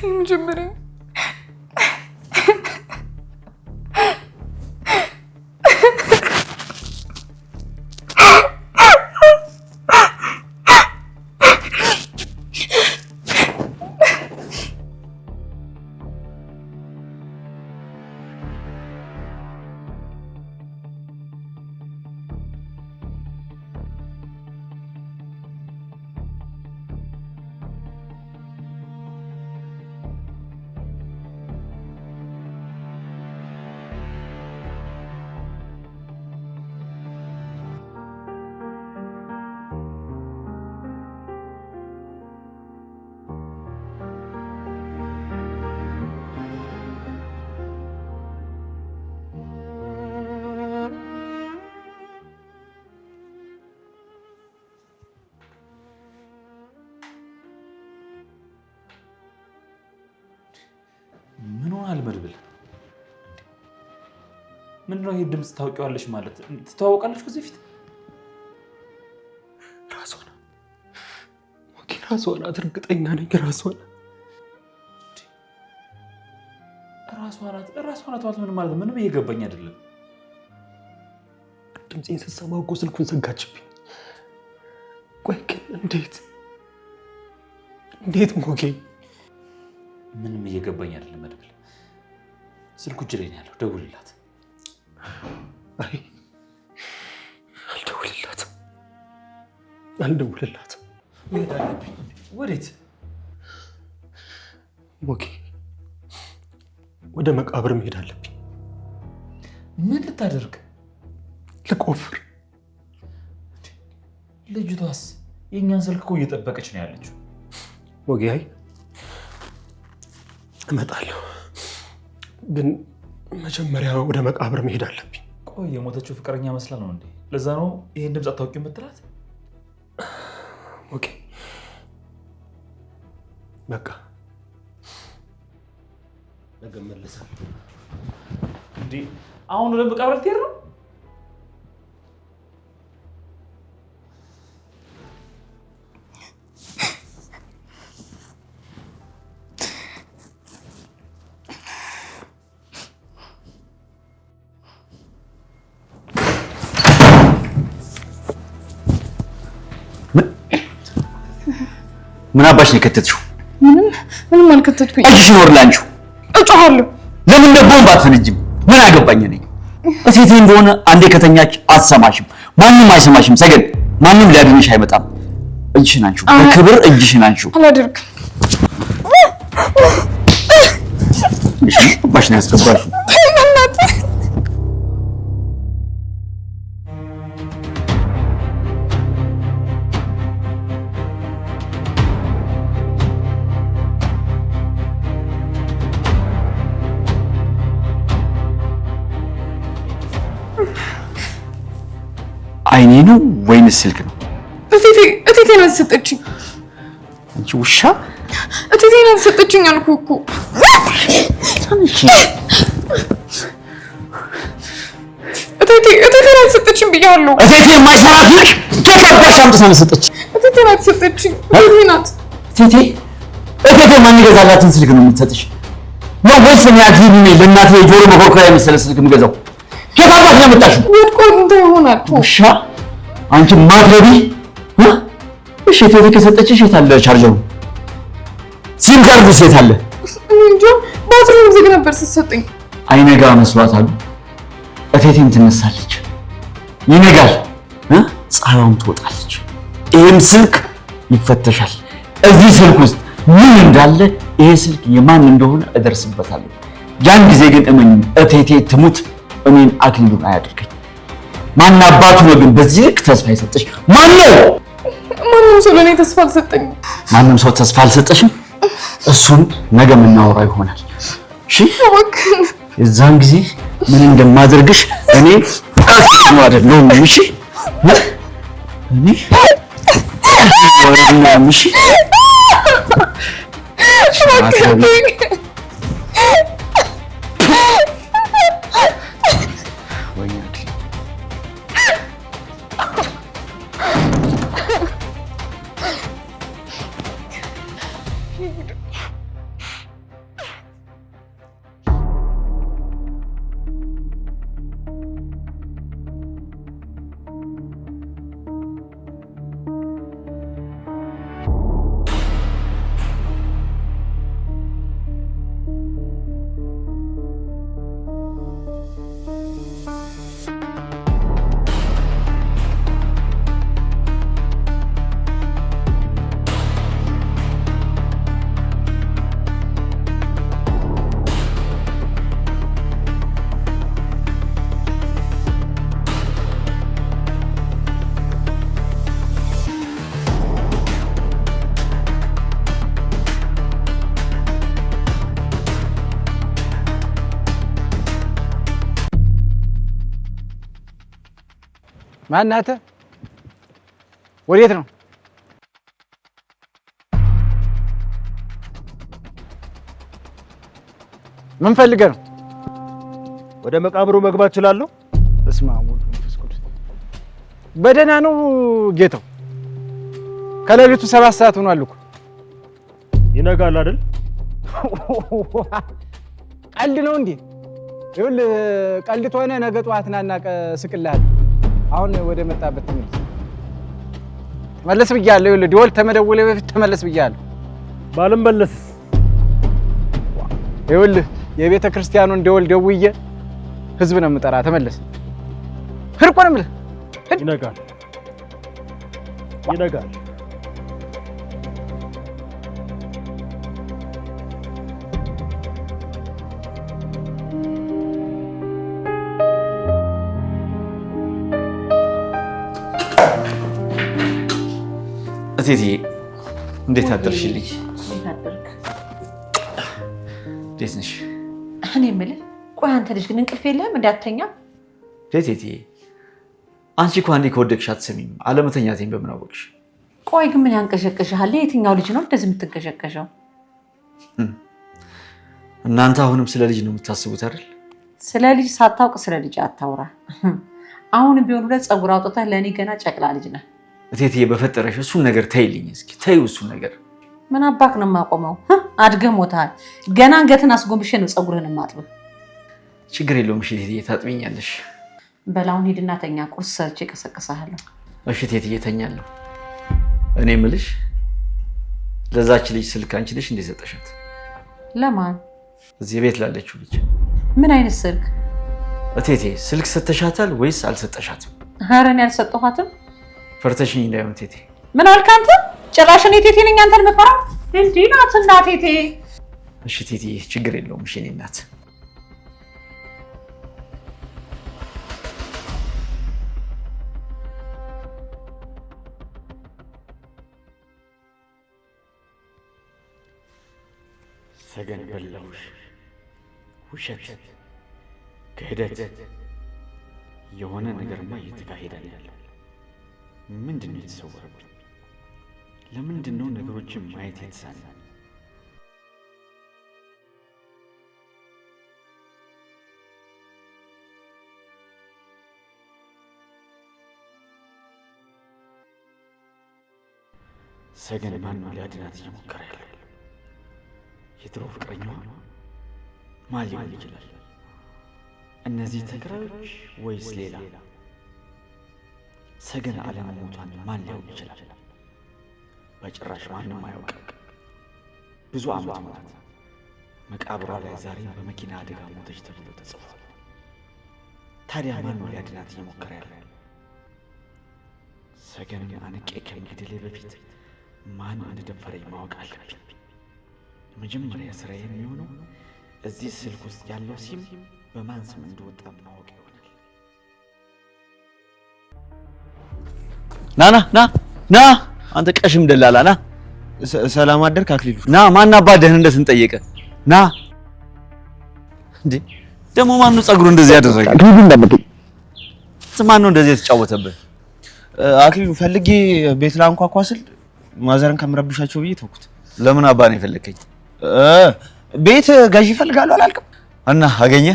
የመጀመሪያ አልመድብል ምንድነው ይሄ ድምጽ ታውቂዋለሽ ማለት ትተዋወቃለሽ ከዚህ ፊት ራስዋና ወኪ ራስዋና እርግጠኛ ነኝ ራስዋና ተዋት ምንም እየገባኝ አይደለም ድምጼን ስትሰማው እኮ ስልኩን ዘጋችብኝ ቆይ ግን እንዴት ሞጌ ምንም እየገባኝ አይደለም መድብል ስልኩ እጅ ላይ ነው ያለው ደውልላት አይ አልደውልላትም ወዴት ሞጌ ወደ መቃብር መሄድ አለብኝ ምን ልታደርግ ልቆፍር ልጅቷስ የኛን ስልክ እኮ እየጠበቀች ነው ያለችው ሞጌ አይ እመጣለሁ ግን መጀመሪያ ወደ መቃብር መሄድ አለብኝ ቆይ የሞተችው ፍቅረኛ መስላ ነው እንዴ ለዛ ነው ይሄን ድምጽ አታውቂው የምትላት ኦኬ በቃ ነገ እመለሳለሁ እንዴ አሁን ወደ መቃብር ትሄድ ነው ምን አባሽ ነው ከተትሽው ምንም አልከተትኩኝ እሺ ኖር ላንቺ እጮሃለሁ ለምን ደቦም ባትፈንጅም ምን አገባኝ ነኝ እቴቴ እንደሆነ አንዴ ከተኛች አትሰማሽም ማንንም አይሰማሽም ሰገድ ማንንም ሊያድንሽ አይመጣም እጅሽን አንቺው በክብር እጅሽን አንቺው አላደርግም እሺ አባሽ ነው ያስገባሽው አይኔ ነው ወይንስ ስልክ ነው እቴቴ ነው ሰጠችኝ አንቺ ውሻ እቴቴ ነው ሰጠችኝ አልኩህ እኮ እቴቴ ነው ሰጠችኝ ብያለሁ እቴቴ የማይሰራት ልጅ ተባባሽ አምጥታ ነው ሰጠች እቴቴ ነው ሰጠችኝ እቴቴ ናት እቴቴ ማን ይገዛላትን ስልክ ነው የምትሰጥሽ ነው ወይስ እኔ አትይኝ ለእናቴ ጆሮ መኮርኮሪያ የመሰለ ስልክ የምገዛው ከታባሽ ነው የምታሽው ወድቆ እንትን ይሆናል ውሻ አንቺ ማትረቢ እሺ እቴቴ ከሰጠችሽ የት አለ ቻርጀሩ ሲም ካርዱ የት አለ እንዴ ባትሪው ዝግ ነበር ስትሰጠኝ አይነጋ መስሏታል እቴቴም ትነሳለች ይነጋል ፀሐይዋም ትወጣለች ይሄም ስልክ ይፈተሻል እዚህ ስልክ ውስጥ ምን እንዳለ ይሄ ስልክ የማን እንደሆነ እደርስበታለሁ ያን ጊዜ ግን እመኝ እቴቴ ትሙት እኔን አክሊሉን አያድርገኝ ማን አባቱ ነው ግን በዚህ ልክ ተስፋ ይሰጥሽ ማን ነው ማንም ሰው ለኔ ተስፋ አልሰጠኝም ማንም ሰው ተስፋ አልሰጠሽም እሱን ነገ የምናወራው ይሆናል እሺ የዛን ጊዜ ምን እንደማደርግሽ እኔ እሱ አይደለም እሺ እኔ እሺ ማናተ ወዴት ነው? ምን ፈልገህ ነው? ወደ መቃብሩ መግባት እችላለሁ? በስመ አብ ወወልድ ወመንፈስ ቅዱስ። በደህና ነው ጌታው? ከሌሊቱ 7 ሰዓት ሆኗል እኮ። ይነጋል አይደል? ቀልድ ነው እንዴ? ይኸውልህ ቀልድ ተሆነ ነገ ጠዋት ናና ስቅልሃለሁ። አሁን ወደ መጣበት ተመለስ ብያለሁ። ይኸውልህ ደወል ተመደወለ በፊት ተመለስ ብያለሁ። ባልመለስ ይኸውልህ የቤተ ክርስቲያኑን ደወል ደውዬ ህዝብ ነው የምጠራ። ተመለስ። ህርቆ ነው የምልህ። ይነጋል ይነጋል። እቴቴ እንዴት አደርሽልኝ? እንዴት አደርክ? እንዴት ነሽ? እኔ የምልህ ቆይ አንተ ልጅ ግን እንቅልፍ የለህም እንዳትተኛ? እቴቴ አንቺ እኮ አንዴ ከወደቅሽ አትሰሚም። አለመተኛቴን በምን አወቅሽ? ቆይ ግን ምን ያንቀሸቅሽሃል? የትኛው ልጅ ነው እንደዚህ የምትንቀሸቀሸው? እናንተ አሁንም ስለ ልጅ ነው የምታስቡት አይደል? ስለ ልጅ ሳታውቅ ስለ ልጅ አታውራ። አሁንም ቢሆን ሁለት ፀጉር አውጥተህ ለእኔ ገና ጨቅላ ልጅ ነህ። እቴቴ በፈጠረሽ እሱን ነገር ተይልኝ እስኪ ተይው እሱን ነገር። ምን አባክ ነው የማቆመው? አድገህ ሞታል። ገና አንገትን አስጎንብሼ ነው ፀጉርህን የማጥብህ። ችግር የለውም እሺ እቴቴ ታጥቢኛለሽ። በላውን ሂድና ተኛ፣ ቁርስ ሰርቼ እቀሰቅስሃለሁ። እሺ እቴቴ እተኛለሁ። እኔ የምልሽ ለዛች ልጅ ስልክ አንቺ ነሽ እንደ ሰጠሻት? ለማን? እዚህ ቤት ላለችው ልጅ። ምን አይነት ስልክ? እቴቴ ስልክ ሰጠሻታል ወይስ አልሰጠሻትም? ኧረ እኔ አልሰጠኋትም። ፈርተሽኝ እንዳይሆን እቴቴ። ምን አልክ አንተ? ጭራሽ እኔ ቴቴ ነኝ አንተን የምፈራው? እንዲህ ናት እና ቴቴ። እሺ እቴቴ ችግር የለውም። እሺ እኔ እናት ሰገን በላሁሽ። ውሸት፣ ክህደት፣ የሆነ ነገርማ እየተካሄደ ነው ያለው። ምንድን ነው የተሰወረብኝ? ለምንድን ነው ነገሮችን ማየት የተሳነኝ? ሰገን ማን ነው ሊያድናት እየሞከረ ያለው? የድሮ ፍቅረኛዋ ማን ሊሆን ይችላል? እነዚህ ተከራዮች ወይስ ሌላ? ሰገን አለመሞቷን ማን ሊያውቅ ይችላል? በጭራሽ ማንም አያውቅም። ብዙ ዓመት ሞላት። መቃብሯ ላይ ዛሬ በመኪና አደጋ ሞተች ተብሎ ተጽፏል። ታዲያ ማን ነው ሊያድናት እየሞከረ ያለ? ሰገንን አንቄ ከመግደሌ በፊት ማን እንደደፈረኝ ማወቅ አለብኝ። መጀመሪያ ስራ የሚሆነው እዚህ ስልክ ውስጥ ያለው ሲም በማን ስም እንደወጣ ማወቅ ይሆናል። ና አንተ ቀሽም ደላላ ና። ሰላም አደርክ አክሊሉ? ና ማን አባደህን እንደተንጠየቀ ና። እንዴ ደግሞ ማን ነው ፀጉሩ እንደዚህ ያደረገ? አክሊሉ እንደምትል ማን ነው እንደዚህ የተጫወተበት? አክሊሉ ፈልጌ ቤት ላንኳኳ ስል ማዘርን ከምረብሻቸው ብዬ ተውኩት። ለምን አባ ነው የፈለከኝ? ቤት ገዢ እፈልጋለሁ አላልክም? እና አገኘ?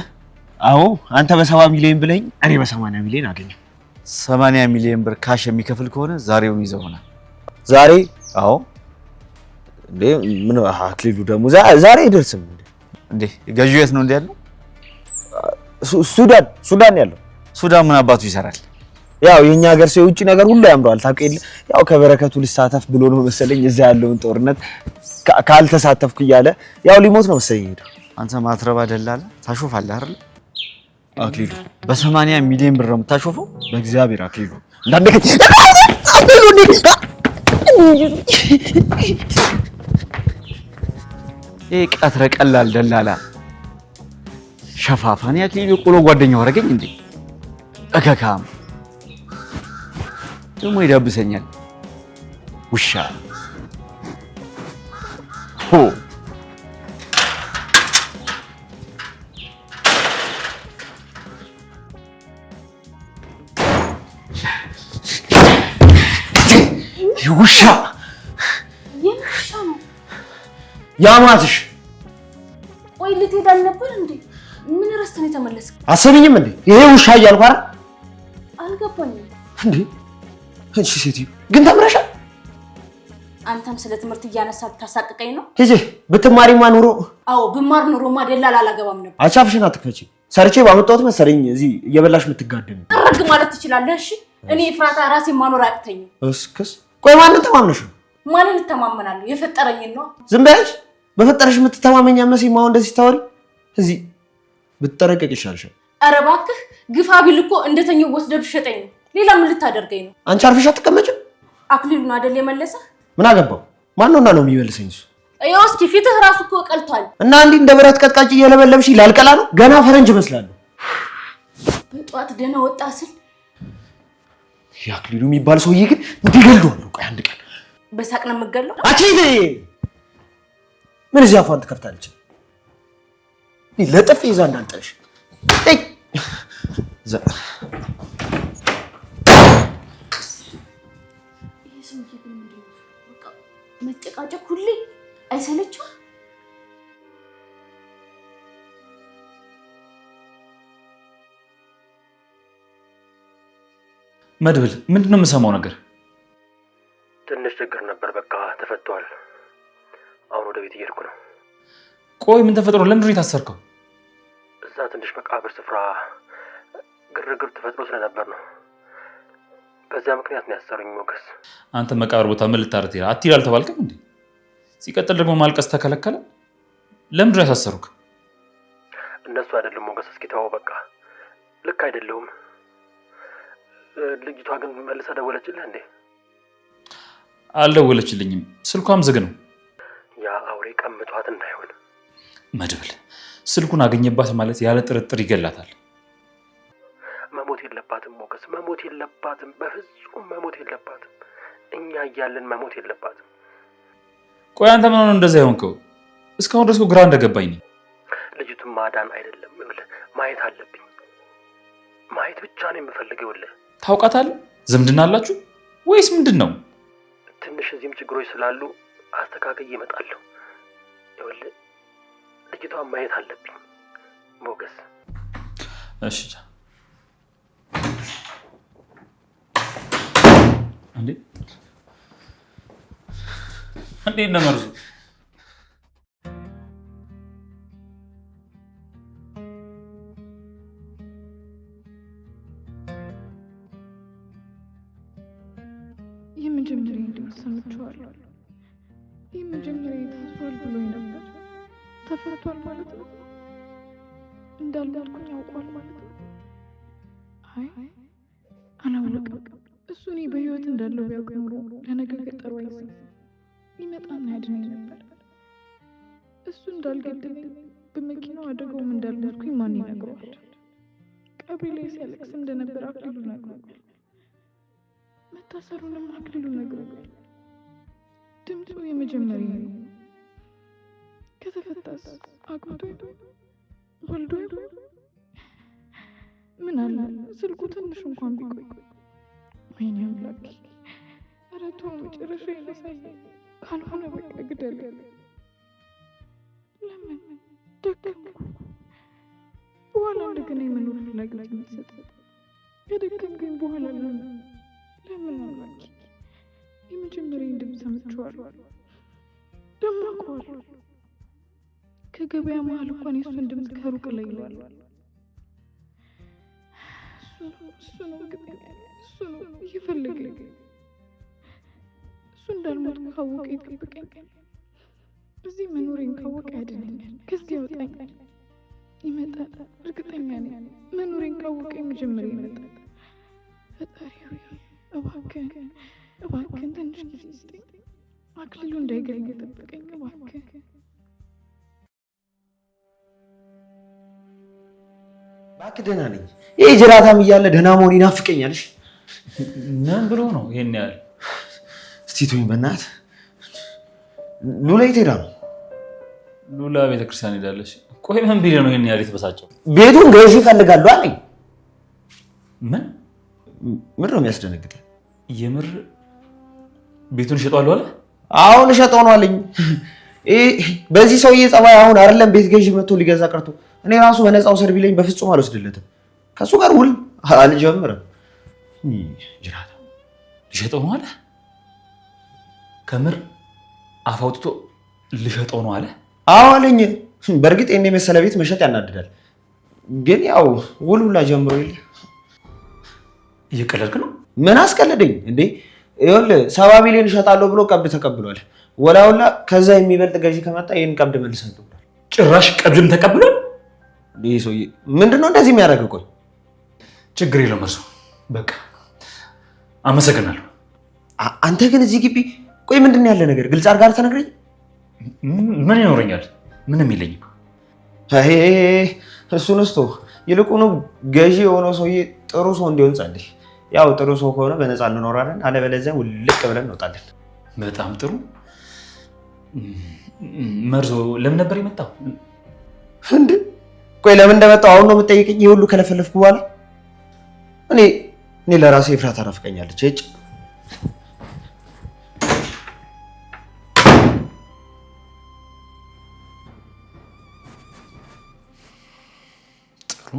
አዎ አንተ በ70 ሚሊዮን ብለኝ እኔ በ80 ሚሊዮን አገኘ። 80 ሚሊዮን ብር ካሽ የሚከፍል ከሆነ ዛሬውን ይዘው ሆነ። ዛሬ? አዎ። እንዴ ምን አክሊሉ ደግሞ ዛሬ አይደርስም እንዴ? ገዢው የት ነው እንዴ ያለው? ሱዳን ያለው። ሱዳን ምን አባቱ ይሰራል? ያው የኛ ሀገር ሰው የውጭ ነገር ሁሉ ያምረዋል ታውቅ የለ። ያው ከበረከቱ ልሳተፍ ብሎ ነው መሰለኝ እዛ ያለውን ጦርነት ካልተሳተፍኩ እያለ ያው ሊሞት ነው መሰለኝ ሄደው። አንተ ማትረባ ደላላ ታሾፋለህ አይደል? አክሊሉ በ80 ሚሊዮን ብር ነው የምታሾፈው? በእግዚአብሔር አክሊሉ ይሄ ቀትረ ቀላል ደላላ ሸፋፋን አክሊሉ ቆሎ ጓደኛው አደረገኝ እንዴ? እከካም ደግሞ ይዳብሰኛል ውሻ። ሆ ውሻ የምሻም ያማትሽ ቆይ ልትሄድ አልነበር እንዴ? ምን ረስተን የተመለስክ? አሰብኝም እንዴ? ይሄ ውሻ እያልኩ አይደል? አልገባኝም እንዴ እሺ ሴትዮ ግን ተምረሻል? አንተም ስለ ትምህርት እያነሳ ታሳቅቀኝ ነው? ሂጂ ብትማሪማ ኑሮ አዎ ብማር ኑሮማ ደላላ አላገባም ነበር። አቻፍሽን አትከቺ። ሰርቼ ባመጣሁት መሰለኝ እዚህ እየበላሽ የምትጋደም አረግ ማለት ትችላለህ። እሺ እኔ ፍራታ ራሴ ማኖር አቅተኝ። እስከስ ቆይ ማንን ተማምነሽ ነው? ማንን ተማመናለሁ? የፈጠረኝን ነው። ዝም በያች። በፈጠረሽ የምትተማመኛ መሲማ እንደዚህ ታወሪ። እዚህ ብትጠረቀቅ ይሻልሻል። ኧረ እባክህ ግፋ ቢል እኮ እንደተኛው ወስደህ ብትሸጠኝ ነው። ሌላ ምን ልታደርገኝ ነው? አንቺ አርፈሽ አትቀመጭም? አክሊሉን አይደል የመለሰ? ምን አገባው? ማን ነውና ነው የሚመልሰኝ እሱ? ያው እስኪ ፊትህ ራሱ እኮ ቀልቷል። እና እንዲህ እንደ ብረት ቀጥቃጭ እየለበለብሽ ላልቀላ ነው? ገና ፈረንጅ እመስላለሁ። በጧት ደህና ወጣ ስል ያክሊሉ የሚባል ሰውዬ ግን እንዲገለዋለሁ። ቆይ አንድ ቀን በሳቅ ነው የምገለው። አቺ ምን እዚህ አፏን ትከፍታለች? ለጥፍ ይዛ እንዳልጠልሽ መጨቃጨቅ ሁሌ አይሰለችም? መድብል ምንድነው የምሰማው ነገር? ትንሽ ችግር ነበር፣ በቃ ተፈቷል። አሁን ወደ ቤት እየሄድኩ ነው። ቆይ ምን ተፈጥሮ? ለምንድን ነው የታሰርከው? እዛ ትንሽ መቃብር ስፍራ ግርግር ተፈጥሮ ስለነበር ነው። በዚያ ምክንያት ነው ያሰሩኝ። ሞገስ አንተ መቃብር ቦታ ምን ልታረግ ይላል? አትሂድ አልተባልክም እንዴ? ሲቀጥል ደግሞ ማልቀስ ተከለከለ? ለምንድን ነው ያሳሰሩክ? እነሱ አይደለም ሞገስ፣ እስኪ ተወው በቃ። ልክ አይደለሁም። ልጅቷ ግን መልሳ ደወለችልህ እንዴ? አልደወለችልኝም። ስልኳም ዝግ ነው። ያ አውሬ ቀምቷት እንዳይሆን። መድብል ስልኩን አገኘባት ማለት ያለ ጥርጥር ይገላታል። መሞት የለባትም ሞገስ፣ መሞት የለባትም። በፍጹም መሞት የለባትም። እኛ እያለን መሞት የለባትም። ቆይ አንተ ምን ሆነ እንደዛ የሆንከው? እስካሁን ድረስ ግራ እንደገባኝ ነው። ልጅቱን ማዳን አይደለም ማየት አለብኝ። ማየት ብቻ ነው የምፈልገው። ታውቃታለህ? ዝምድና አላችሁ ወይስ ምንድን ነው? ትንሽ እዚህም ችግሮች ስላሉ አስተካክዬ እመጣለሁ። ይኸውልህ ልጅቷን ማየት አለብኝ ሞገስ። እሺ እንዴ እንዴት ነው መርዙ? የመጀመሪያ ድምፅ ሰምቼዋለሁ። የመጀመሪያ ታስሯል ብሎኝ ነበር። ተፈቷል ማለት ነው? እንዳልሞትኩኝ ያውቋል ማለት ነው? አይ አላወቅም። እሱ እኔ በህይወት እንዳለው ቢያውቅ ኖሮ ለነገ ቀጠሮ አይዘም ይመጣና ያድነኝ ነበር። እሱ እንዳልገደለኝ በመኪናው አደጋውም እንዳልሞትኩኝ ማን ይነግረዋል? ቀብሬ ላይ ሲያለቅስ እንደነበር አክሊሉ ነግሮኛል። መታሰሩንም አክሊሉ ነግሮኛል። ድምፁ የመጀመሪያ ነው። ከተፈታስ አግብቶ ወልዶ ምን አለ ስልኩ ትንሽ እንኳን ቢቆይ። ወይኔ አምላኬ! ኧረ ተው መጨረሻ ይነሳኝ። ካልሆነ በቃ ግደል። ለምን ደከምኩ? በኋላ እንደገና የመኖር ፍላጎት የምትሰጥ ከደከምኩኝ በኋላ ለምን አምላኬ? የመጀመሪያ ድምፅ ሰምቼዋለሁ፣ ደግሞ አውቀዋለሁ። ከገበያ መሀል እንኳን የእሱን ድምፅ ከሩቅ ላይ ይለዋል። እሱ ነው እርግጠኛ፣ እሱ ነው እየፈለገኝ። እሱ እንዳልሞት ካወቀ ይጠብቀኛል። እዚህ መኖሬን ካወቀ ያድነኛል፣ ከዚህ ያወጣኛል። ይመጣል፣ እርግጠኛ ነኝ። መኖሬን ካወቀ የመጀመሪያ ይመጣል። ፈጣሪ ሆይ እባክህን፣ እባክህን ትንሽ ጊዜ ስጠኝ። አክሊሉ እንዳይገለኝ ጠብቀኝ እባክህ። እባክህ ደህና ነኝ። ይሄ ጅራታም እያለ ደህና መሆን ይናፍቀኛልሽ። ምን ብሎ ነው ይሄን ያህል? እስቲ ተወኝ በእናትህ። ሉላ የት ሄዳ ነው? ሉላ ቤተክርስቲያን ሄዳለች። ቆይ ምን ቢል ነው ይሄን ያህል የተበሳጨው? ቤቱን ገዢ እፈልጋለሁ አለኝ። ምን ነው የሚያስደነግጠው? የምር ቤቱን እሸጠዋለሁ አለ? አሁን እሸጠው ነው አለኝ። በዚህ ሰውዬ ጸባይ አሁን አይደለም ቤት ገዢ መጥቶ ሊገዛ ቀርቶ እኔ ራሱ በነፃው ሰር ቢለኝ በፍጹም አልወስድለትም። ከሱ ጋር ውል አልጀምርም። ጅራታ ልሸጠው ነው አለ? ከምር አፍ አውጥቶ ልሸጠው ነው አለ? አዎ አለኝ። በእርግጥ የኔ መሰለ ቤት መሸጥ ያናድዳል፣ ግን ያው ውል ሁላ ጀምሮ ይል። እየቀለድክ ነው? ምን አስቀለደኝ እንዴ? ይኸውልህ 70 ሚሊዮን እሸጣለሁ ብሎ ቀብድ ተቀብሏል። ወላውላ ከዛ የሚበልጥ ገዢ ከመጣ ይሄን ቀብድ መልሰልኝ ብሏል። ጭራሽ ቀብድም ተቀብሏል? ይሄ ሰውዬ ምንድነው እንደዚህ የሚያደርገው? ቆይ ችግር የለውም እርሱ። በቃ አመሰግናለሁ። አንተ ግን እዚህ ግቢ ቆይ ምንድነው ያለ ነገር ግልጽ አድርጋ ተነግረኝ። ምን ይኖረኛል? ምንም የለኝም። አይ እሱን እስቶ ይልቁኑ ገዢ የሆነው ሰውዬ ጥሩ ሰው እንዲሆን ጸልይ። ያው ጥሩ ሰው ከሆነ በነፃ እንኖራለን፣ አለበለዚያ ውልቅ ብለን እንወጣለን። በጣም ጥሩ። መርዞ ለምን ነበር የመጣው? እንዴ ቆይ ለምን እንደመጣው አሁን ነው የምትጠይቀኝ? ይሄ ሁሉ ከለፈለፍኩ በኋላ እኔ ለራሴ ፍርሃት አራፍቀኛለች። እጭ ጥሩ፣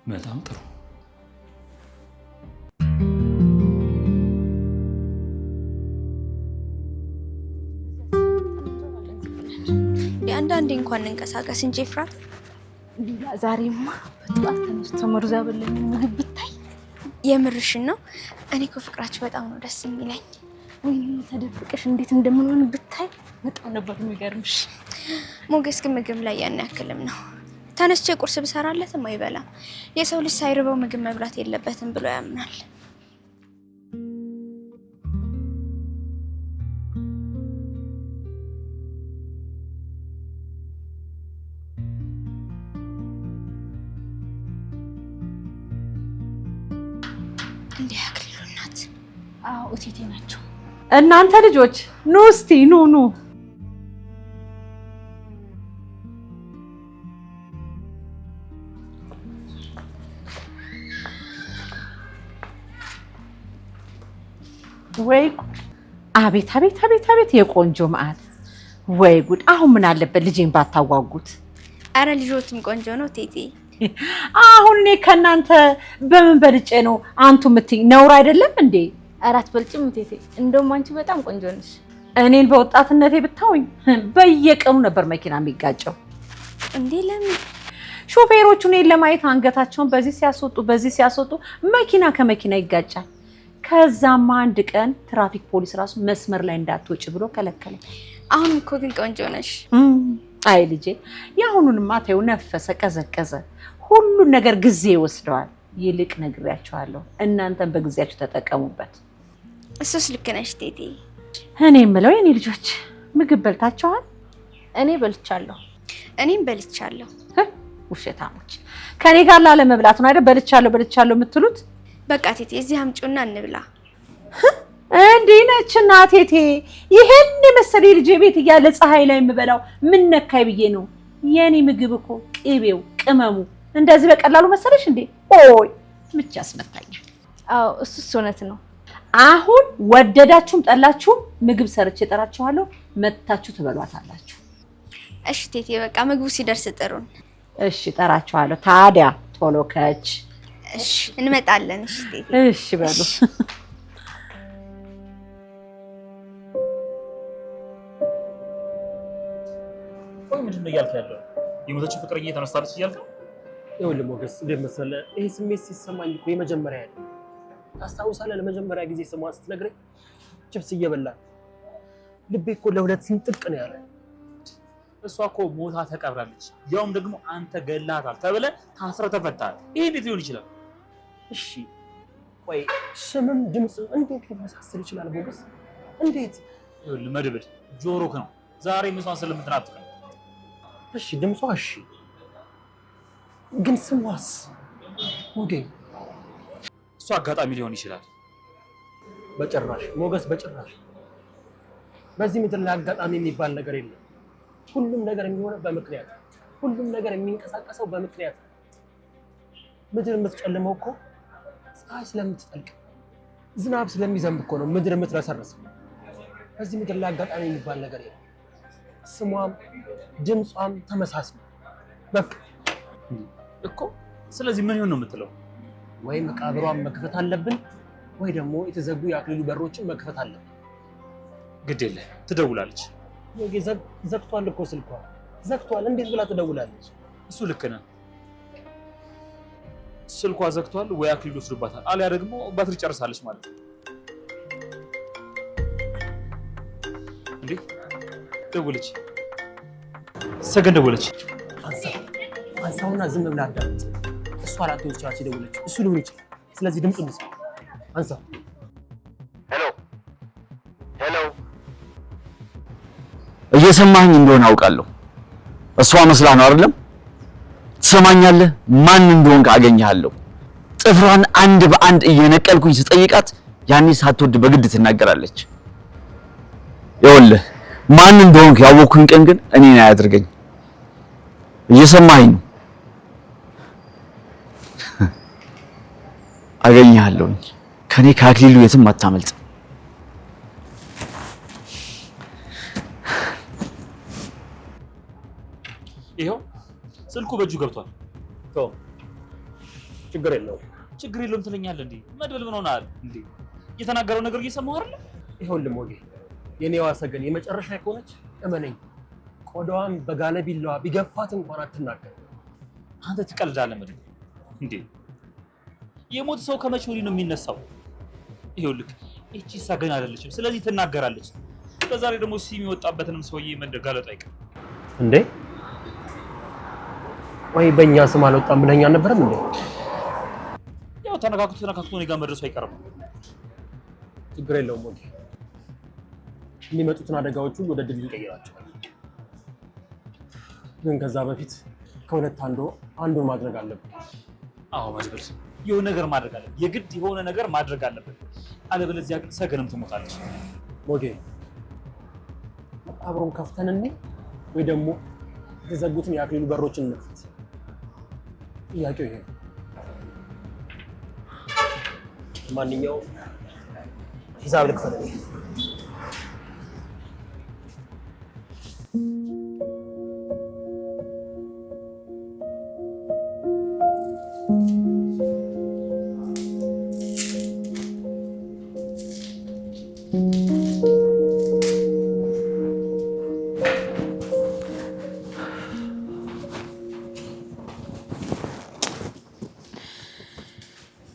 በጣም ጥሩ። አንዳንዴ እንኳን እንቀሳቀስ እንጂ ፍራት። ዛሬማ በጠዋት ተነስቶ መርዛ በለኝ ምግብ ብታይ። የምርሽን ነው? እኔ እኮ ፍቅራችሁ በጣም ነው ደስ የሚለኝ። ወይ ተደብቀሽ እንዴት እንደምንሆን ብታይ በጣም ነበር የሚገርምሽ። ሞገስ ግን ምግብ ላይ ያን ያክልም ነው። ተነስቼ ቁርስ ብሰራለትም አይበላም። የሰው ልጅ ሳይርበው ምግብ መብላት የለበትም ብሎ ያምናል። እንዴ አክሊሉ እናት? አዎ እቴቴ ናቸው። እናንተ ልጆች ኑ እስቲ ኑ። ወይ አቤት አቤት አቤት አቤት የቆንጆ መዓት! ወይ ጉድ! አሁን ምን አለበት ልጄን ባታዋጉት። አረ ልጆትም ቆንጆ ነው ቴቴ። አሁን እኔ ከናንተ በምን በልጬ ነው አንቱ የምትይኝ? ነውር አይደለም እንዴ? አራት በልጭም ቴቴ። እንደውም አንቺ በጣም ቆንጆ ነሽ። እኔን በወጣትነቴ ብታውኝ በየቀኑ ነበር መኪና የሚጋጨው። እንዴ ለምን? ሾፌሮቹ እኔን ለማየት አንገታቸውን በዚህ ሲያስወጡ መኪና ከመኪና ይጋጫል። ከዛማ አንድ ቀን ትራፊክ ፖሊስ ራሱ መስመር ላይ እንዳትወጪ ብሎ ከለከለ። አሁን እኮ ግን ቆንጆ ነሽ። አይ ልጄ፣ የአሁኑንማ ተይው፣ ነፈሰ ቀዘቀዘ። ሁሉን ነገር ጊዜ ይወስደዋል። ይልቅ ነግሬያቸዋለሁ፣ እናንተም በጊዜያችሁ ተጠቀሙበት። እሱስ ልክ ነሽ ቴቴ። እኔ የምለው የኔ ልጆች ምግብ በልታችኋል? እኔ በልቻለሁ። እኔም በልቻለሁ። ውሸታሞች! ከኔ ጋር ላለመብላት ነው አይደል በልቻለሁ የምትሉት? በቃ ቴቴ እዚህ አምጪውና እንብላ። እንዴ ነች እናቴቴ፣ ይሄን የመሰለ ልጅ ቤት እያለ ፀሐይ ላይ የምበላው ምን ነካይ ብዬ ነው። የኔ ምግብ እኮ ቅቤው ቅመሙ እንደዚህ በቀላሉ መሰለሽ እንዴ? ኦይ ምች ያስመታኛል። አዎ እሱስ እውነት ነው። አሁን ወደዳችሁም ጠላችሁም ምግብ ሰርቼ እጠራችኋለሁ፣ መጥታችሁ ትበሏታላችሁ። እሺ ቴቴ፣ በቃ ምግቡ ሲደርስ ጥሩን። እሺ እጠራችኋለሁ። ታዲያ ቶሎ ከች። እሺ እንመጣለን። እሺ ቴቴ። እሺ በሉ። ምንድነው እያልክ ያለው? የሞተችው ፍቅረኛ ተነስታለች እያልክ ነው? ይኸውልህ ሞገስ፣ እንዴት መሰለህ ይሄ ስሜት ሲሰማኝ እኮ የመጀመሪያ ያለ ታስታውሳለህ? ለመጀመሪያ ጊዜ ስሟን ስትነግረኝ ችፕስ እየበላን ልቤ እኮ ለሁለት ስንጥቅ ነው ያለ። እሷ እኮ ሞታ ተቀብራለች፣ ያውም ደግሞ አንተ ገላታል ተብለህ ታስረህ ተፈታሃል። ይሄ እንዴት ሊሆን ይችላል? እሺ ቆይ ስምም ድምፅ እንዴት ሊመሳሰል ይችላል ሞገስ? እንዴት? ይኸውልህ መድብል ጆሮክ ነው ዛሬ ምሷን ስለምትናፍቅ ነው። እሺ ድምጿ እሺ፣ ግን ስሟስ? ወዴ እሱ አጋጣሚ ሊሆን ይችላል። በጭራሽ ሞገስ፣ በጭራሽ በዚህ ምድር ላይ አጋጣሚ የሚባል ነገር የለም። ሁሉም ነገር የሚሆነው በምክንያት፣ ሁሉም ነገር የሚንቀሳቀሰው በምክንያት። ምድር የምትጨልመው እኮ ፀሐይ ስለምትጠልቅ፣ ዝናብ ስለሚዘንብ እኮ ነው ምድር የምትረሰርሰው። በዚህ ምድር ላይ አጋጣሚ የሚባል ነገር የለም። ስሟም ድምጿም ተመሳሳይ በቃ እኮ። ስለዚህ ምን ይሆን ነው የምትለው? ወይ መቃብሯን መክፈት አለብን ወይ ደግሞ የተዘጉ የአክሊሉ በሮችን መክፈት አለብን። ግድ የለ ትደውላለች። ዘግቷል እኮ ስልኳ ዘግቷል። እንዴት ብላ ትደውላለች? እሱ ልክ ነህ። ስልኳ ዘግቷል ወይ አክሊሉ ወስዶባታል፣ አሊያ ደግሞ ባትሪ ጨርሳለች ማለት ነው። እንዴ ደወለች፣ ሰገን ደወለች። አንሳውና ዝም ብላ አዳምጥ። እሷ አራት ወልቻች ደወለች፣ እሱ ሊሆን ይችላል። ስለዚህ ድምፁ እንስማ። አንሳ። ሄሎ፣ እየሰማኸኝ እንደሆነ አውቃለሁ። እሷ መስላህ ነው አይደለም? ትሰማኛለህ? ማን እንደሆንክ አገኘሃለሁ። ጥፍሯን አንድ በአንድ እየነቀልኩኝ ስጠይቃት ያኔ ሳትወድ በግድ ትናገራለች። ይኸውልህ ማን እንደሆንክ ያወቅኩኝ ቀን ግን እኔን አያድርገኝ። እየሰማኸኝ ነው? አገኘሃለሁኝ። ከኔ ከአክሊሉ የትም አታመልጥም። ይኸው ስልኩ በእጁ ገብቷል። ችግር የለውም። ችግር የለውም ትለኛለህ እንዴ? መድብል ምን ሆነሃል እንዴ? የተናገረው ነገር እየሰማሁ አይደል? ይኸውልህ ሞጌ፣ የኔዋ ሰገን የመጨረሻ ከሆነች እመነኝ፣ ቆዳዋን በጋለ ቢላዋ ቢገፋት እንኳን አትናገር። አንተ ትቀልዳለህ መድብል እንዴ? የሞት ሰው ከመቼ ወዲህ ነው የሚነሳው? ይኸውልህ እቺ ሰገን አይደለችም፣ ስለዚህ ትናገራለች። በዛሬ ደግሞ ሲም የወጣበትንም ሰውዬ መደጋለጡ አይቀርም እንዴ? ወይ በእኛ ስም አልወጣም ብለኸኝ አልነበረም እንዴ? ያው ተነካክቶ እኔ ጋር መድረሱ አይቀርም። ችግር የለውም ሞጌ፣ የሚመጡትን አደጋዎች ሁሉ ወደ ድል እንቀይራቸዋለን። ግን ከዛ በፊት ከሁለት አንዱን ማድረግ አለብን። አዎ መድብል፣ የሆነ ነገር ማድረግ አለብን። የግድ የሆነ ነገር ማድረግ አለብን። አለበለዚያ ግን ሰገንም ትሞታለች። ሞጌ፣ አብሮን ከፍተን እንይ ወይ ደግሞ የተዘጉትን የአክሊሉ በሮችን እንክፈት? ጥያቄው ይሄ ነው። ማንኛውም ሂሳብ ልክፈል።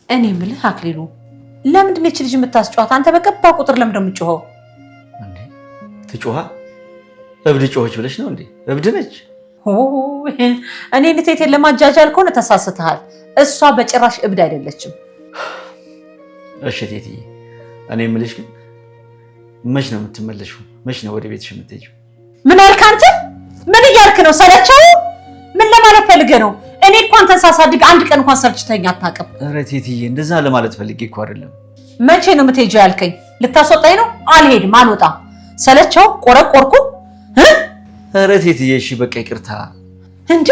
እኔ የምልህ አክሊሉ፣ ለምንድን ነው እቺ ልጅ የምታስጨዋት? አንተ በገባ ቁጥር ለምን ነው የምትጮኸው? እንዴ ትጮሃ? እብድ ጮኸች ብለሽ ነው እንዴ? እብድ ነች። እኔ ልቴት ለማጃጃል ከሆነ ተሳስተሃል። እሷ በጭራሽ እብድ አይደለችም። እሺ ቴትዬ፣ እኔ የምልሽ ግን መች ነው የምትመለሺው? መች ነው ወደ ቤትሽ የምትሄጂው? ምን አልክ አንተ? ምን እያልክ ነው? ሰለቸው? ምን ለማለት ፈልገህ ነው? እኔ እኮ አንተን ሳሳድግ አንድ ቀን እንኳን ሰልችተኝ አታውቅም። ኧረ ቴትዬ፣ እንደዛ ለማለት ፈልጌ እኮ አይደለም። መቼ ነው የምትሄጂው ያልከኝ? ልታስወጣኝ ነው? አልሄድም፣ አልወጣም። ሰለቸው? ቆረቆርኩ? ኧረ ቴትዬ፣ እሺ በቃ ይቅርታ። እንዴ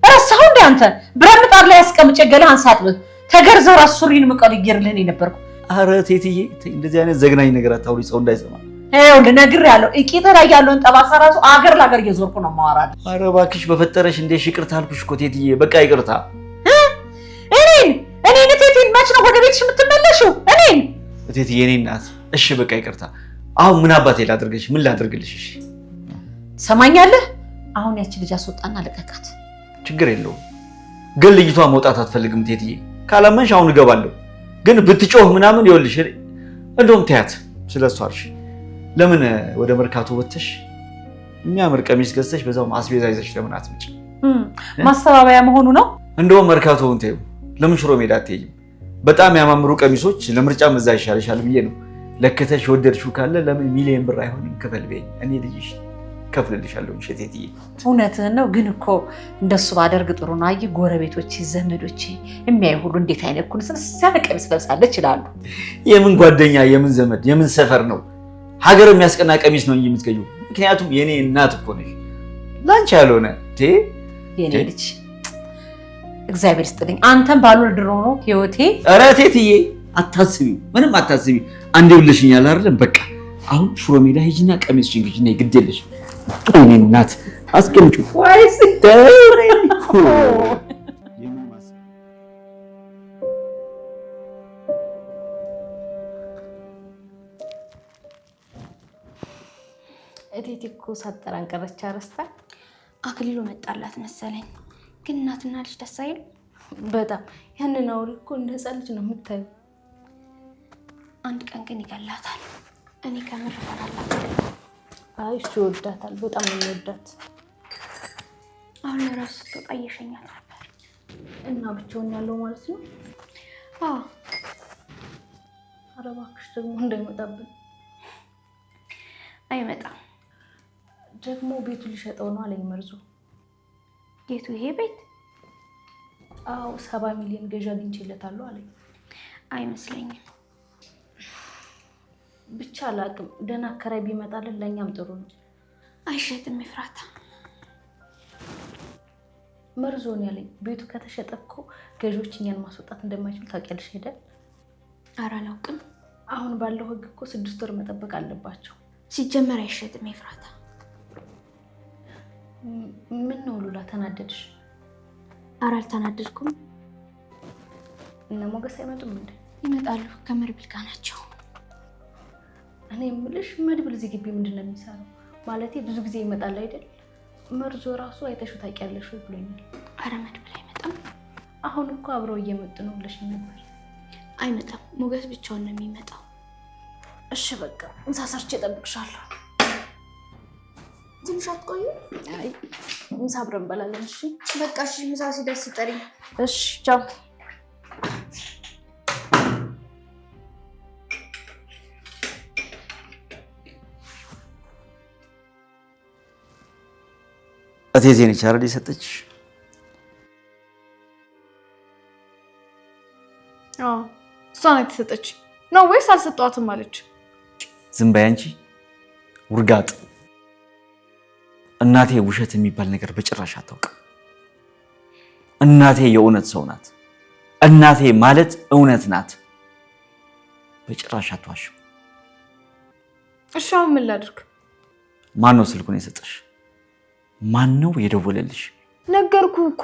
ረሳኸው እንደ አንተ ብረት ምጣድ ላይ አስቀምጬ ገላህን ሳጥብህ ተገርዘው ራስ ሱሪን መቀልየርልህ የነበርኩ። ኧረ ቴትዬ፣ እንደዚህ አይነት ዘግናኝ ነገር አታውሪ፣ ሰው እንዳይሰማ። ይኸውልህ ነግሬሃለሁ። እቂት ላይ ያለውን ጠባሳ ራሱ አገር ለአገር እየዞርኩ ነው የማወራልህ። ኧረ እባክሽ በፈጠረሽ እንዴ ይቅርታ አልኩሽ እኮ ቴትዬ፣ በቃ ይቅርታ። እኔን ቴቴን መች ነው ወደ ቤትሽ የምትመለሺው? እኔን ቴትዬ፣ እኔ እናት፣ እሺ በቃ ይቅርታ። አሁን ምን አባቴ ላድርግልሽ? ምን ላድርግልሽ? እሺ ትሰማኛለህ? አሁን ያቺ ልጅ አስወጣና ልቀቃት። ችግር የለውም ግን ልጅቷ መውጣት አትፈልግም ቴትዬ። ካላመንሽ አሁን እገባለሁ። ግን ብትጮህ ምናምን ይኸውልሽ፣ እንደውም ተያት ስለሷ አልሽ። ለምን ወደ መርካቶ ወጥተሽ የሚያምር ቀሚስ ገዝተሽ በዛው አስቤዛ ይዘሽ ለምን አትመጪ? ማስተባበያ መሆኑ ነው። እንደውም መርካቶውን ተይው፣ ለምን ሽሮ ሜዳ አትሄጂም? በጣም ያማምሩ ቀሚሶች ለምርጫም እዛ ይሻልሻል ብዬ ነው። ለከተሽ ወደድሽው ካለ ለምን ሚሊዮን ብር አይሆንም ክፈል በይኝ፣ እኔ ልጅሽ ከፍልልሻለሁ። ሸቴትዬ እውነትህን ነው። ግን እኮ እንደሱ ባደርግ ጥሩ ነው። አይ ጎረቤቶቼ፣ ዘመዶቼ የሚያዩ ሁሉ እንዴት አይነት ኩንስንስ ያለ ቀሚስ ለብሳለች ይላሉ። የምን ጓደኛ፣ የምን ዘመድ፣ የምን ሰፈር ነው? ሀገር የሚያስቀና ቀሚስ ነው እንጂ የምትገዢው። ምክንያቱም የኔ እናት እኮ ነሽ፣ ላንቺ ያልሆነ የኔ ልጅ። እግዚአብሔር ይስጥልኝ። አንተም ባልወልድ ድሮ ነው ህይወቴ። ኧረ ቴትዬ አታስቢ፣ ምንም አታስቢ። አንዴ ብለሽኛል አይደለም? በቃ አሁን ሽሮ ሜዳ ሂጂና ቀሚስሽን ግዢና ግድ የለሽ እኔ እናት አስቀምጪ ወይስ እቴቴ እኮ ሳጠራን ቀረች። አረስታ አክሊሉ መጣላት መሰለኝ። ግን እናትና ልጅ ደስ አይሉ? በጣም ያንን አውሪ እኮ እንደ ህፃን ልጅ ነው የምታየው። አንድ ቀን ግን ይገላታል። እኔ ከምር ፈራላት። አይ እሱ ይወዳታል፣ በጣም ነው የሚወዳት። አሁን ለራሱ ስትወጣ እየሸኛት ነበር። እና ብቻውን ያለው ማለት ነው? አዎ። ኧረ እባክሽ ደግሞ እንዳይመጣብን። አይመጣም። ደግሞ ቤቱ ሊሸጠው ነው አለኝ መርዙ። የቱ ይሄ ቤት? አዎ 70 ሚሊዮን ገዢ አግኝቼለታለሁ አለኝ። አይመስለኝም። ብቻ አላቅም። ደህና አከራይ ቢመጣልን ለእኛም ጥሩ ነው። አይሸጥም ኤፍራታ። መርዞ ነው ያለኝ። ቤቱ ከተሸጠ እኮ ገዢዎች እኛን ማስወጣት እንደማይችሉ ታውቂያለሽ አይደል? ኧረ አላውቅም። አሁን ባለው ህግ እኮ 6 ወር መጠበቅ አለባቸው። ሲጀመር አይሸጥም ኤፍራታ። ምን ነው ሉላ ተናደድሽ? ኧረ አልተናደድኩም። እነ ሞገስ አይመጡም እንዴ? ይመጣሉ፣ ከመድብል ጋር ናቸው። እኔ የምልሽ መድብል እዚህ ግቢ ምንድን ነው የሚሰራው? ማለቴ ብዙ ጊዜ ይመጣል አይደል? መርዞ ራሱ አይተሽው ታውቂያለሽ ወይ ብሎኛል። ኧረ መድብል አይመጣም። አሁን እኮ አብረው እየመጡ ነው ብለሽኝ ነበር። አይመጣም፣ ሞገስ ብቻውን ነው የሚመጣው። እሺ በቃ ምሳ ሰርቼ እጠብቅሻለሁ። ትንሽ አትቆዩ? አይ ምሳ አብረን እንበላለን። እሺ በቃ እሺ፣ ምሳ ሲደርስ ጥሪኝ። እሺ ቻው። እቴቴ ነች አይደል የሰጠችሽ? አዎ እሷ ናት የተሰጠችኝ። ነው ወይስ አልሰጠዋትም አለች? ዝም በይ አንቺ ውርጋጥ። እናቴ ውሸት የሚባል ነገር በጭራሽ አታውቅም። እናቴ የእውነት ሰው ናት። እናቴ ማለት እውነት ናት። በጭራሽ አትዋሽም። እሺ አሁን ምን ላድርግ? ማን ነው ስልኩን የሰጠሽ? ማን ነው የደወለልሽ? ነገርኩህ እኮ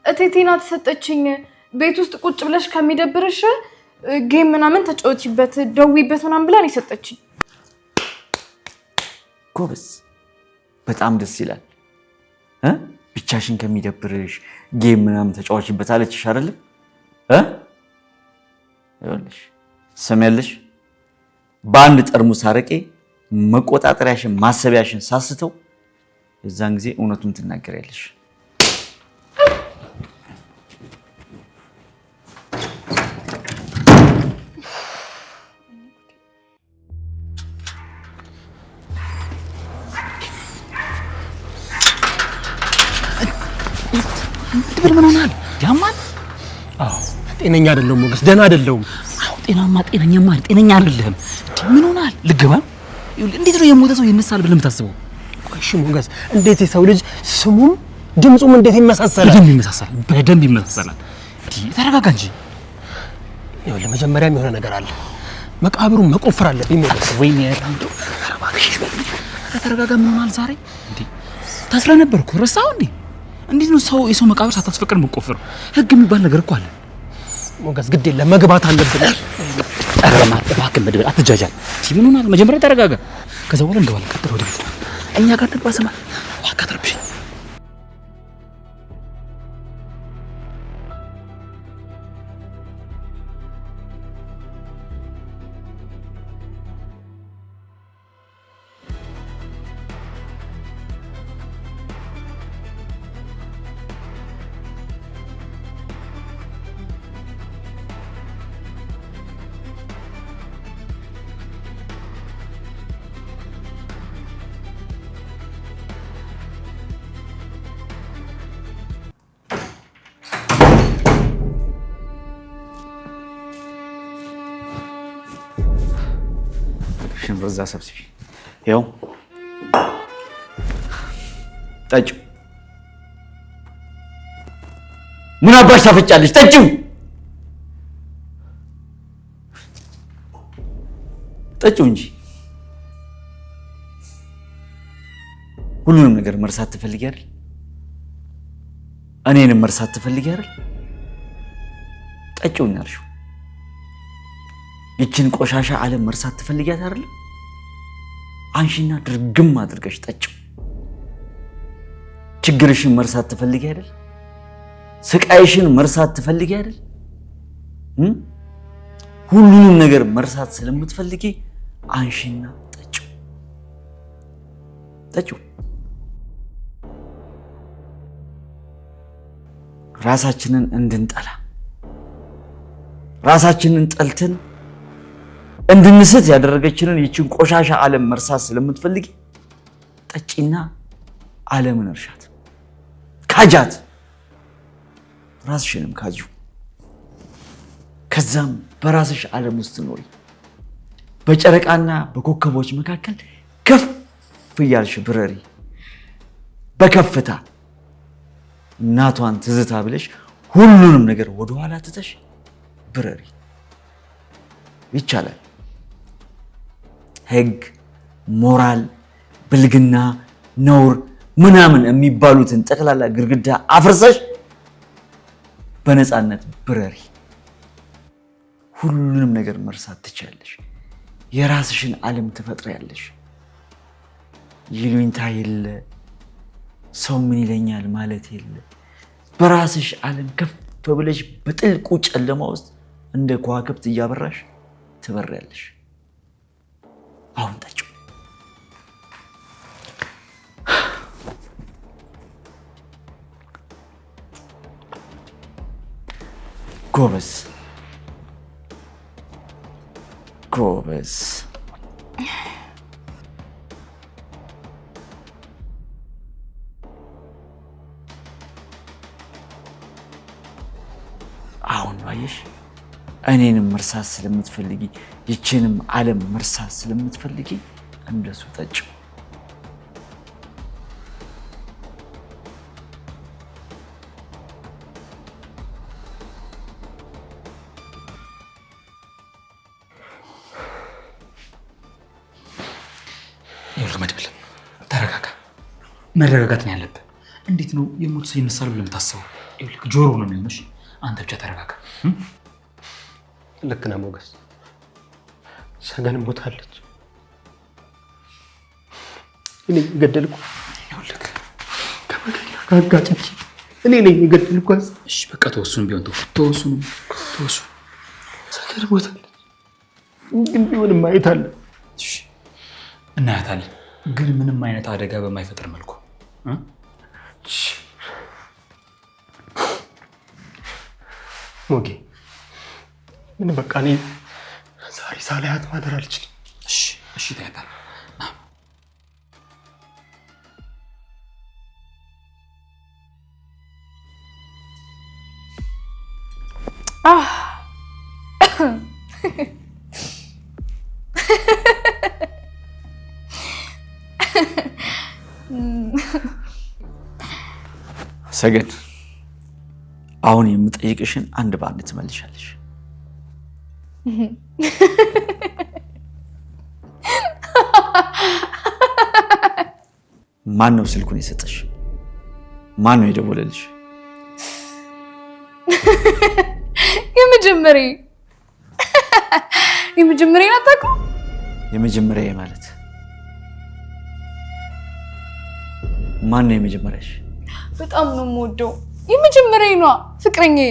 እቴቴ ናት የሰጠችኝ። ቤት ውስጥ ቁጭ ብለሽ ከሚደብርሽ ጌም ምናምን ተጫወቺበት፣ ደዊበት ምናምን ብላ ነው የሰጠችኝ። ጎበዝ፣ በጣም ደስ ይላል። ብቻሽን ከሚደብርሽ ጌም ምናምን ተጫወቺበት አለችሽ አይደለም? ይኸውልሽ ሰሚያለሽ፣ በአንድ ጠርሙስ አረቄ መቆጣጠሪያሽን ማሰቢያሽን ሳስተው የዛን ጊዜ እውነቱን ትናገሪያለሽ። ትብል ምን ሆናል? ያማል? አዎ ጤነኛ አይደለሁም ሞገስ፣ ደህና አይደለሁም። አዎ ጤነኛማ ጤነኛ አይደለህም። ምን ሆናል? ልግባ? እንዴት ነው የሞተ ሰው ይነሳል ብለህ የምታስበው? እሺ ሞገስ፣ እንዴት የሰው ልጅ ስሙም ድምፁም እንዴት ይመሳሰላል? በደንብ ይመሳሰላል። ተረጋጋ እንጂ። ይኸው ለመጀመሪያም የሆነ ነገር አለ። መቃብሩን መቆፈር አለብኝ ሞገስ። ወይኔ ታንቶ ተረጋጋ። ምን ሆናል ዛሬ? እንዴ ታስራ ነበር እኮ ረሳኸው እንዴ? እንዴት ነው ሰው የሰው መቃብር ሳታስፈቅድ መቆፈር? ህግ የሚባል ነገር እኮ አለ ሞገስ። ግድ የለም መግባት አለብን። እባክህ መድብል አትጃጃል። ምን ሆናል? መጀመሪያ ተረጋጋ፣ ከዛ በኋላ እንገባለን። ቀጥታ ወደ ቤት እኛ ጋር ተባሰማ። እባክህ አትረብሽ። በዛ ሰብስቢ። ይኸው ጠጪው። ምን አባሽ ታፈጫለሽ? ጠጪው። ጠጪው እንጂ። ሁሉንም ነገር መርሳት ትፈልጊ አይደል? እኔንም መርሳት ትፈልጊ አይደል? ጠጪው እናልሽው። ይችን ቆሻሻ ዓለም መርሳት ትፈልጊያት አይደል? አንሺና ድርግም አድርገሽ ጠጪው። ችግርሽን መርሳት ትፈልጊ አይደል? ስቃይሽን መርሳት ትፈልጊ አይደል? ሁሉንም ነገር መርሳት ስለምትፈልጊ አንሺና ጠጪው። ጠጪው። ራሳችንን እንድንጠላ ራሳችንን ጠልተን እንድንስት ያደረገችንን ይችን ቆሻሻ ዓለም መርሳት ስለምትፈልጊ ጠጪና ዓለምን እርሻት፣ ካጃት፣ ራስሽንም ካጂው። ከዛም በራስሽ ዓለም ውስጥ ኖሪ። በጨረቃና በኮከቦች መካከል ከፍ እያልሽ ብረሪ። በከፍታ እናቷን ትዝታ ብለሽ ሁሉንም ነገር ወደኋላ ትተሽ ብረሪ። ይቻላል። ሕግ፣ ሞራል፣ ብልግና፣ ነውር ምናምን የሚባሉትን ጠቅላላ ግድግዳ አፍርሰሽ በነፃነት ብረሪ። ሁሉንም ነገር መርሳት ትችያለሽ። የራስሽን ዓለም ትፈጥሪያለሽ። ይሉኝታ የለ፣ ሰው ምን ይለኛል ማለት የለ። በራስሽ ዓለም ከፍ ብለሽ በጥልቁ ጨለማ ውስጥ እንደ ከዋክብት እያበራሽ ትበሪያለሽ። አሁን ጠጪው። ጎበዝ ጎበዝ። አሁን ባየሽ እኔንም መርሳት ስለምትፈልጊ ይችንም ዓለም መርሳት ስለምትፈልጊ እንደሱ ጠጪው። ይኸውልህ መድብል ተረጋጋ። መረጋጋት ነው ያለብህ። እንዴት ነው የሞት ሰው ይነሳል ብለህ የምታስበው? ይኸውልህ ጆሮ ነው የሚሆንሽ። አንተ ብቻ ተረጋጋ። ልክ ነህ ሞገስ። ሰገን ሞታለች። እኔ ገደልኩ። ይኸውልህ ከመገኛ እኔ ነኝ የገደልኳት። እሺ በቃ ተወሱን ቢሆን ተወሱን። ሰገን ሞታለች። ግን ቢሆንም ማየት አለ። እሺ እናያታለን፣ ግን ምንም አይነት አደጋ በማይፈጥር መልኩ። ሞጌ ምን በቃ እኔ ዛሬ ሳላያት ማደር አልችልም። እሺ ታያታለህ። ሰገን አሁን የምጠይቅሽን አንድ በአንድ ትመልሻለሽ። ማን ነው ስልኩን የሰጠሽ? ማን ነው የደወለልሽ? የመጀመሪያ አታውቅም? የመጀመሪያ ማለት ማን ነው የመጀመሪያሽ? በጣም ነው የምወደው። የመጀመሪያ ነው ፍቅረኛዬ።